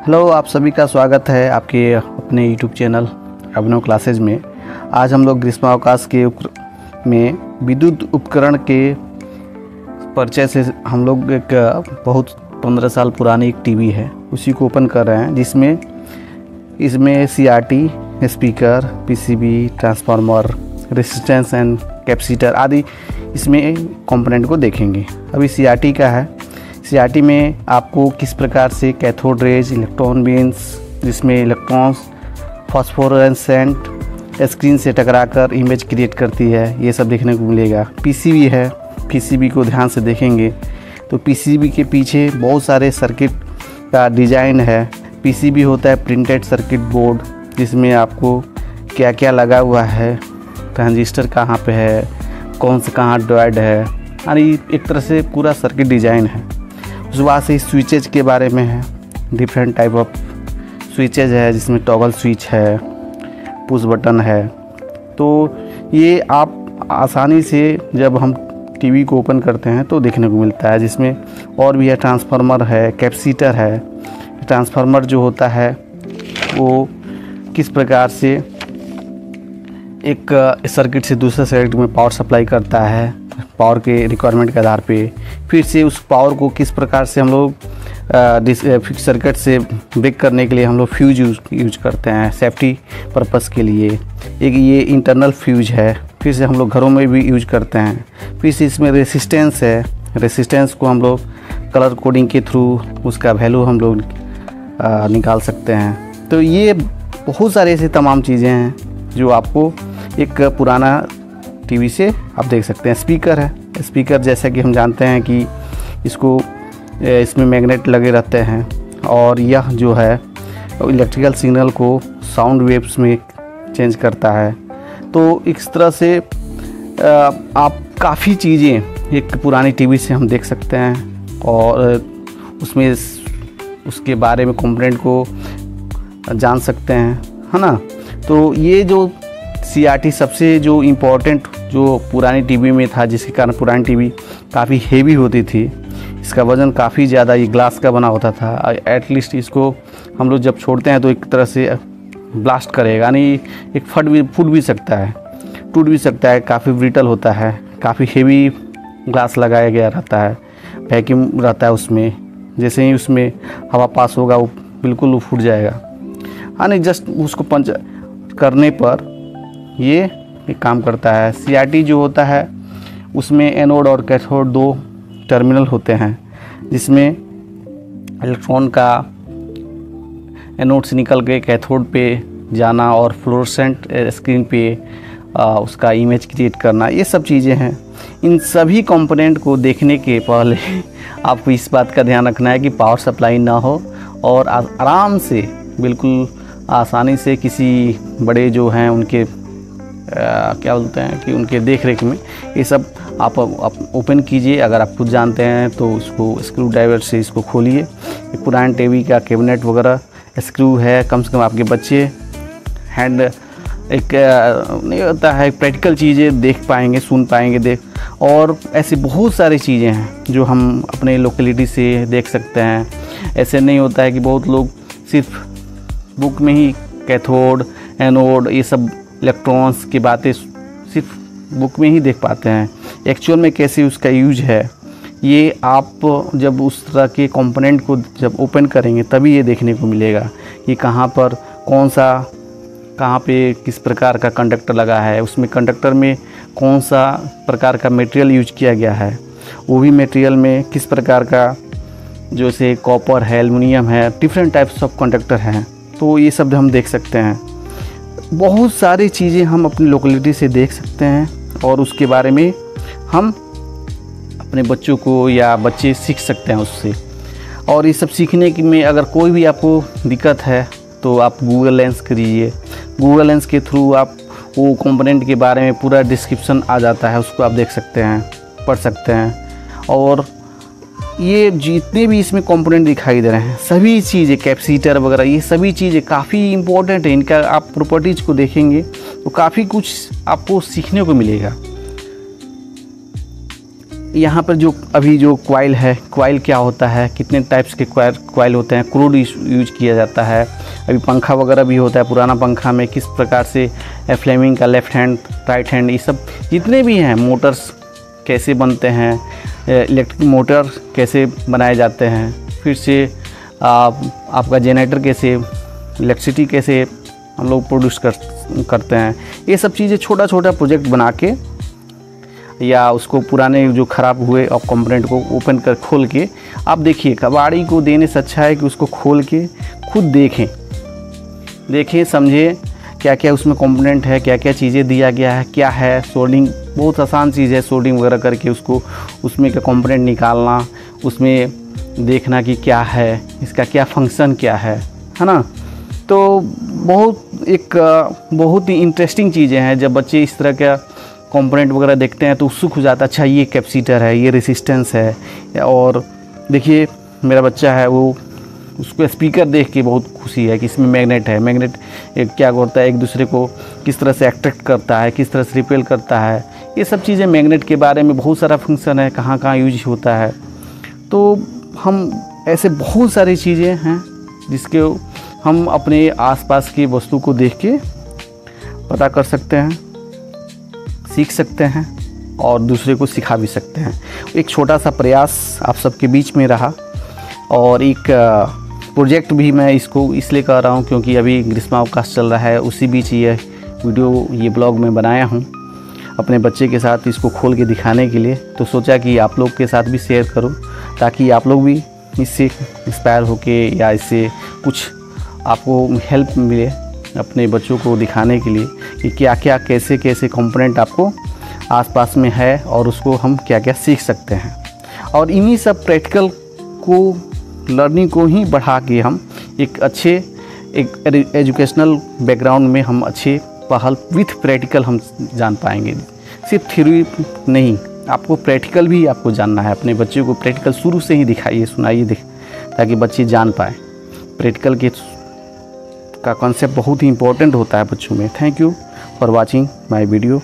Hello, आप सभी का स्वागत है आपके अपने यूट्यूब चैनल अभिनव क्लासेज में। आज हम लोग ग्रीष्मावकाश के में विद्युत उपकरण के परिचय से हम लोग एक बहुत 15 साल पुरानी एक टीवी है उसी को ओपन कर रहे हैं, जिसमें इसमें CRT, speaker, PCB, transformer, resistance and capacitor आदि इसमें कंपोनेंट को देखेंगे। अभी सीआरटी का है। सीआरटी में आपको किस प्रकार से कैथोड रेज, इलेक्ट्रॉन बीन्स जिसमें इलेक्ट्रॉन्स फॉस्फोरेसेंट स्क्रीन से टकराकर इमेज क्रिएट करती है, ये सब देखने को मिलेगा। पीसीबी है। पीसीबी को ध्यान से देखेंगे तो पीसीबी के पीछे बहुत सारे सर्किट का डिज़ाइन है। पीसीबी होता है प्रिंटेड सर्किट बोर्ड, जिसमें आपको क्या क्या लगा हुआ है, ट्रांजिस्टर कहाँ पे है, कौन सा कहाँ डिवाइड है, यानी एक तरह से पूरा सर्किट डिज़ाइन है। उस बाद से स्विचेज के बारे में है। डिफरेंट टाइप ऑफ स्विचेज है, जिसमें टॉगल स्विच है, पुश बटन है। तो ये आप आसानी से जब हम टीवी को ओपन करते हैं तो देखने को मिलता है, जिसमें और भी है। ट्रांसफार्मर है, कैपेसिटर है। ट्रांसफार्मर जो होता है वो किस प्रकार से एक सर्किट से दूसरे सर्किट में पावर सप्लाई करता है, पावर के रिक्वायरमेंट के आधार पे। फिर से उस पावर को किस प्रकार से हम लोग फिक्स सर्किट से ब्रेक करने के लिए हम लोग फ्यूज यूज करते हैं सेफ्टी पर्पस के लिए। एक ये इंटरनल फ्यूज है। फिर से हम लोग घरों में भी यूज करते हैं। फिर से इसमें रेसिस्टेंस है। रेसिस्टेंस को हम लोग कलर कोडिंग के थ्रू उसका वैल्यू हम लोग निकाल सकते हैं। तो ये बहुत सारे ऐसे तमाम चीज़ें हैं जो आपको एक पुराना टीवी से आप देख सकते हैं। स्पीकर है। स्पीकर जैसा कि हम जानते हैं कि इसमें मैग्नेट लगे रहते हैं और यह जो है इलेक्ट्रिकल सिग्नल को साउंड वेव्स में चेंज करता है। तो इस तरह से आप काफ़ी चीज़ें एक पुरानी टीवी से हम देख सकते हैं और उसमें उसके बारे में कंपोनेंट को जान सकते हैं, है ना। तो ये जो सीआरटी सबसे जो इम्पोर्टेंट जो पुरानी टीवी में था, जिसके कारण पुरानी टीवी काफ़ी हेवी होती थी। इसका वज़न काफ़ी ज़्यादा, ये ग्लास का बना होता था। एटलीस्ट इसको हम लोग जब छोड़ते हैं तो एक तरह से ब्लास्ट करेगा, यानी एक फूट भी सकता है, टूट भी सकता है। काफ़ी ब्रिटल होता है। काफ़ी हेवी ग्लास लगाया गया रहता है, वैक्यूम रहता है उसमें। जैसे ही उसमें हवा पास होगा वो बिल्कुल फूट जाएगा, यानी जस्ट उसको पंच करने पर ये काम करता है। सीआरटी जो होता है उसमें एनोड और कैथोड दो टर्मिनल होते हैं, जिसमें इलेक्ट्रॉन का एनोड से निकल के कैथोड पे जाना और फ्लोरोसेंट स्क्रीन पे उसका इमेज क्रिएट करना, ये सब चीज़ें हैं। इन सभी कंपोनेंट को देखने के पहले आपको इस बात का ध्यान रखना है कि पावर सप्लाई ना हो और आराम से बिल्कुल आसानी से किसी बड़े जो हैं उनके क्या बोलते हैं कि उनके देख रेख में ये सब आप ओपन कीजिए। अगर आप खुद जानते हैं तो उसको स्क्रू ड्राइवर से इसको खोलिए। पुराने टीवी का कैबिनेट वगैरह स्क्रू है, कम से कम आपके बच्चे हैंड एक नहीं होता है, प्रैक्टिकल चीज़ें देख पाएंगे, सुन पाएंगे और ऐसी बहुत सारी चीज़ें हैं जो हम अपने लोकेलिटी से देख सकते हैं। ऐसे नहीं होता है कि बहुत लोग सिर्फ बुक में ही कैथोड, एनोड, ये सब इलेक्ट्रॉन्स की बातें सिर्फ बुक में ही देख पाते हैं। एक्चुअल में कैसे उसका यूज है, ये आप जब उस तरह के कंपोनेंट को जब ओपन करेंगे तभी ये देखने को मिलेगा कि कहाँ पर कौन सा, कहाँ पे किस प्रकार का कंडक्टर लगा है, उसमें कंडक्टर में कौन सा प्रकार का मटेरियल यूज किया गया है, वो भी मटेरियल में किस प्रकार का, जैसे कॉपर है, एल्युमिनियम है, डिफरेंट टाइप्स ऑफ कंडक्टर हैं। तो ये सब हम देख सकते हैं। बहुत सारी चीज़ें हम अपनी लोकेलिटी से देख सकते हैं और उसके बारे में हम अपने बच्चों को या बच्चे सीख सकते हैं उससे। और ये सब सीखने में अगर कोई भी आपको दिक्कत है तो आप गूगल लेंस करिए। गूगल लेंस के थ्रू आप वो कंपोनेंट के बारे में पूरा डिस्क्रिप्शन आ जाता है, उसको आप देख सकते हैं, पढ़ सकते हैं। और ये जितने भी इसमें कंपोनेंट दिखाई दे रहे हैं सभी चीज़ें, कैपेसिटर वगैरह, ये सभी चीज़ें काफ़ी इम्पोर्टेंट है। इनका आप प्रॉपर्टीज़ को देखेंगे तो काफ़ी कुछ आपको सीखने को मिलेगा। यहाँ पर जो अभी जो कॉइल है, कॉइल क्या होता है, कितने टाइप्स के कॉइल होते हैं, क्रूड यूज किया जाता है। अभी पंखा वगैरह भी होता है, पुराना पंखा में किस प्रकार से फ्लेमिंग का लेफ़्ट हैंड, राइट हैंड, ये सब जितने भी हैं, मोटर्स कैसे बनते हैं, इलेक्ट्रिक मोटर कैसे बनाए जाते हैं, फिर से आपका जनरेटर कैसे, इलेक्ट्रिसिटी कैसे हम लोग प्रोड्यूस करते हैं, ये सब चीज़ें छोटा छोटा प्रोजेक्ट बना के, या उसको पुराने जो ख़राब हुए और कंपोनेंट को ओपन कर खोल के आप देखिए। कबाड़ी को देने से अच्छा है कि उसको खोल के खुद देखें समझें क्या क्या उसमें कंपोनेंट है, क्या क्या चीज़ें दिया गया है, क्या है। सोल्डिंग बहुत आसान चीज़ है, सोल्डिंग वगैरह करके उसको उसमें का कंपोनेंट निकालना, उसमें देखना कि क्या है, इसका क्या फंक्शन क्या है ना। तो बहुत ही इंटरेस्टिंग चीज़ें हैं। जब बच्चे इस तरह का कंपोनेंट वगैरह देखते हैं तो उत्सुक हो जाता है, अच्छा ये कैपेसिटर है, ये रेसिस्टेंस है। और देखिए मेरा बच्चा है, वो उसको स्पीकर देख के बहुत खुशी है कि इसमें मैग्नेट है। मैग्नेट क्या करता है, एक दूसरे को किस तरह से अट्रैक्ट करता है, किस तरह से रिपेल करता है, ये सब चीज़ें मैग्नेट के बारे में बहुत सारा फंक्शन है, कहाँ कहाँ यूज होता है। तो हम ऐसे बहुत सारी चीज़ें हैं जिसके हम अपने आसपास की वस्तु को देख के पता कर सकते हैं, सीख सकते हैं और दूसरे को सिखा भी सकते हैं। एक छोटा सा प्रयास आप सबके बीच में रहा, और एक प्रोजेक्ट भी मैं इसको इसलिए कर रहा हूँ क्योंकि अभी ग्रीष्मावकाश चल रहा है, उसी बीच ये वीडियो, ये ब्लॉग मैं बनाया हूँ अपने बच्चे के साथ इसको खोल के दिखाने के लिए। तो सोचा कि आप लोग के साथ भी शेयर करूँ ताकि आप लोग भी इससे इंस्पायर होके या इससे कुछ आपको हेल्प मिले अपने बच्चों को दिखाने के लिए कि क्या क्या कैसे कैसे कंपोनेंट आपको आसपास में है और उसको हम क्या क्या सीख सकते हैं। और इन्हीं सब प्रैक्टिकल को, लर्निंग को ही बढ़ा के हम एक अच्छे एजुकेशनल बैकग्राउंड में हम अच्छे पहल विथ प्रैक्टिकल हम जान पाएंगे। सिर्फ थ्योरी नहीं, आपको प्रैक्टिकल भी आपको जानना है। अपने बच्चे को प्रैक्टिकल शुरू से ही दिखाइए, सुनाइए, ताकि बच्चे जान पाए। प्रैक्टिकल का कॉन्सेप्ट बहुत ही इम्पोर्टेंट होता है बच्चों में। Thank you for watching my video.